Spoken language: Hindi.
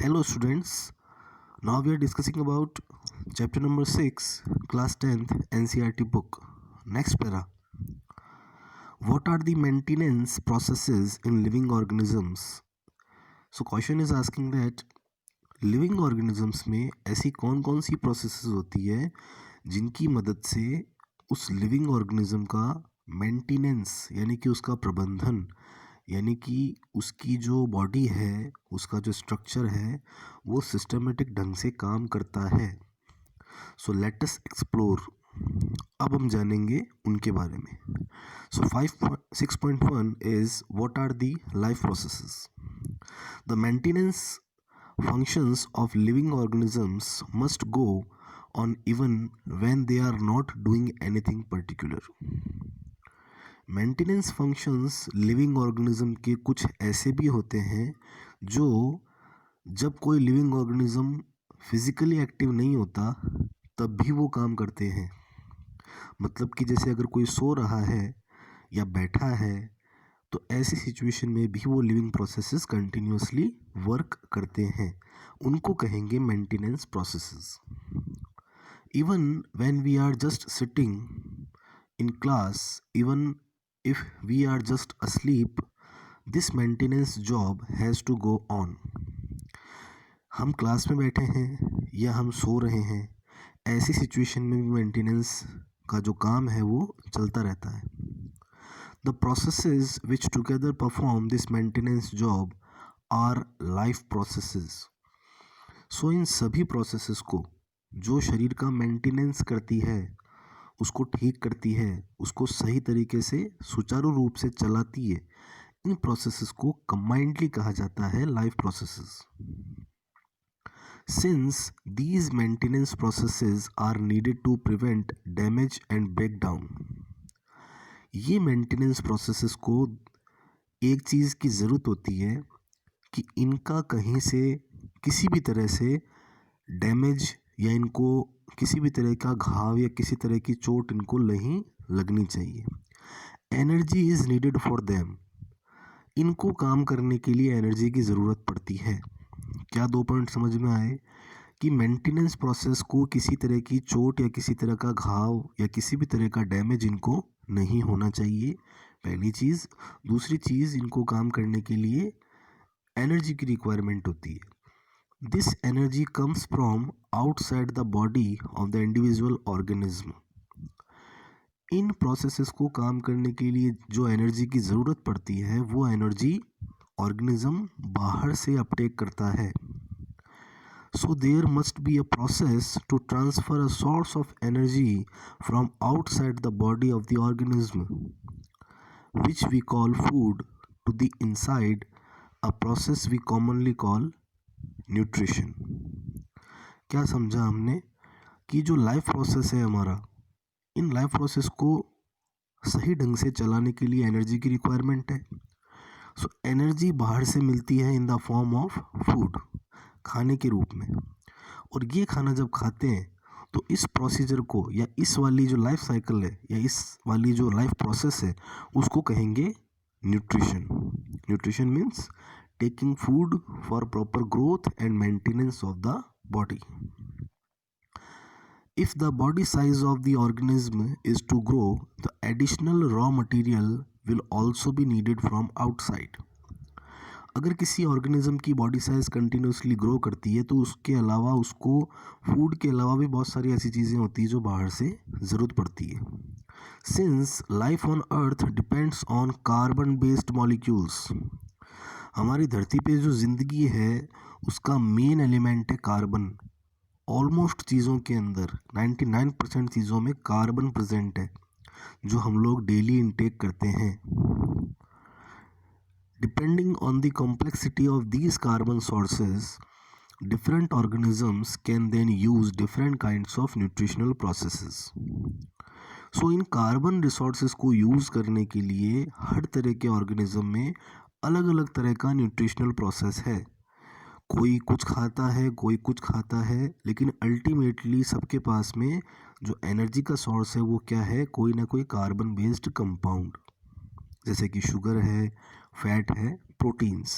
Hello students, now we are discussing about chapter number 6, class 10th NCERT book. Next para. What are the maintenance processes in living organisms? So question is asking that living organisms में ऐसी कौन कौन सी processes होती है जिनकी मदद से उस living organism का maintenance यानी कि उसका प्रबंधन यानी कि उसकी जो बॉडी है उसका जो स्ट्रक्चर है वो सिस्टमेटिक ढंग से काम करता है. So let us explore. अब हम जानेंगे उनके बारे में. So 6.1 is what are the life processes. The maintenance functions of living organisms must go on even when they are not doing anything particular. Maintenance functions living organism के कुछ ऐसे भी होते हैं जो जब कोई लिविंग ऑर्गेनिज्म फिजिकली एक्टिव नहीं होता तब भी वो काम करते हैं. मतलब कि जैसे अगर कोई सो रहा है या बैठा है तो ऐसी सिचुएशन में भी वो लिविंग प्रोसेसेस कंटिन्यूसली वर्क करते हैं. उनको कहेंगे maintenance processes. Even when we are just sitting in class, even if we are just asleep, this maintenance job has to go on. हम क्लास में बैठे हैं या हम सो रहे हैं, ऐसी सिचुएशन में भी मेंटेनेंस का जो काम है वो चलता रहता है. The processes which together perform this maintenance job are life processes. So इन सभी प्रोसेसेस को जो शरीर का मेंटेनेंस करती है, उसको ठीक करती है, उसको सही तरीके से सुचारू रूप से चलाती है, इन प्रोसेसेस को कंबाइंडली कहा जाता है life processes. Since these maintenance processes are needed to prevent damage and break down. ये मेंटेनेंस प्रोसेसेस को एक चीज़ की ज़रूरत होती है कि इनका कहीं से किसी भी तरह से डैमेज या इनको किसी भी तरह का घाव या किसी तरह की चोट इनको नहीं लगनी चाहिए. Energy is needed for them. इनको काम करने के लिए एनर्जी की ज़रूरत पड़ती है. क्या दो पॉइंट समझ में आए कि मेंटेनेंस प्रोसेस को किसी तरह की चोट या किसी तरह का घाव या किसी भी तरह का डैमेज इनको नहीं होना चाहिए, पहली चीज़. दूसरी चीज़, इनको काम करने के लिए एनर्जी की रिक्वायरमेंट होती है. This energy comes from outside the body of the individual organism. In processes को काम करने के लिए जो एनर्जी की ज़रूरत पड़ती है वो एनर्जी ऑर्गेनिज्म बाहर से अपटेक करता है. So there must be a process to transfer a source of energy from outside the body of the organism, which we call food, to the inside, a process we commonly call nutrition. क्या समझा हमने कि जो लाइफ प्रोसेस है हमारा, इन लाइफ प्रोसेस को सही ढंग से चलाने के लिए एनर्जी की रिक्वायरमेंट है. सो एनर्जी बाहर से मिलती है in the form of food, खाने के रूप में. और ये खाना जब खाते हैं तो इस प्रोसीजर को या इस वाली जो लाइफ साइकिल है या इस वाली जो लाइफ प्रोसेस है उसको कहेंगे nutrition. Nutrition means taking food for proper growth and maintenance of the body. If the body size of the organism is to grow, the additional raw material will also be needed from outside. अगर किसी ऑर्गेनिज्म की बॉडी साइज कंटिन्यूसली ग्रो करती है तो उसके अलावा उसको फूड के अलावा भी बहुत सारी ऐसी चीज़ें होती हैं जो बाहर से ज़रूरत पड़ती है. Since life on earth depends on carbon based molecules. हमारी धरती पे जो ज़िंदगी है उसका मेन एलिमेंट है कार्बन. ऑलमोस्ट चीज़ों के अंदर 99% चीज़ों में कार्बन प्रेजेंट है जो हम लोग डेली इनटेक करते हैं. Depending on the complexity of these carbon sources, different organisms can then use different kinds of nutritional processes. So इन कार्बन रिसोर्सेज को यूज़ करने के लिए हर तरह के ऑर्गेनिज्म में अलग अलग तरह का न्यूट्रिशनल प्रोसेस है. कोई कुछ खाता है, कोई कुछ खाता है, लेकिन अल्टीमेटली सबके पास में जो एनर्जी का सोर्स है वो क्या है, कोई ना कोई कार्बन बेस्ड कंपाउंड, जैसे कि शुगर है, फैट है, प्रोटीन्स.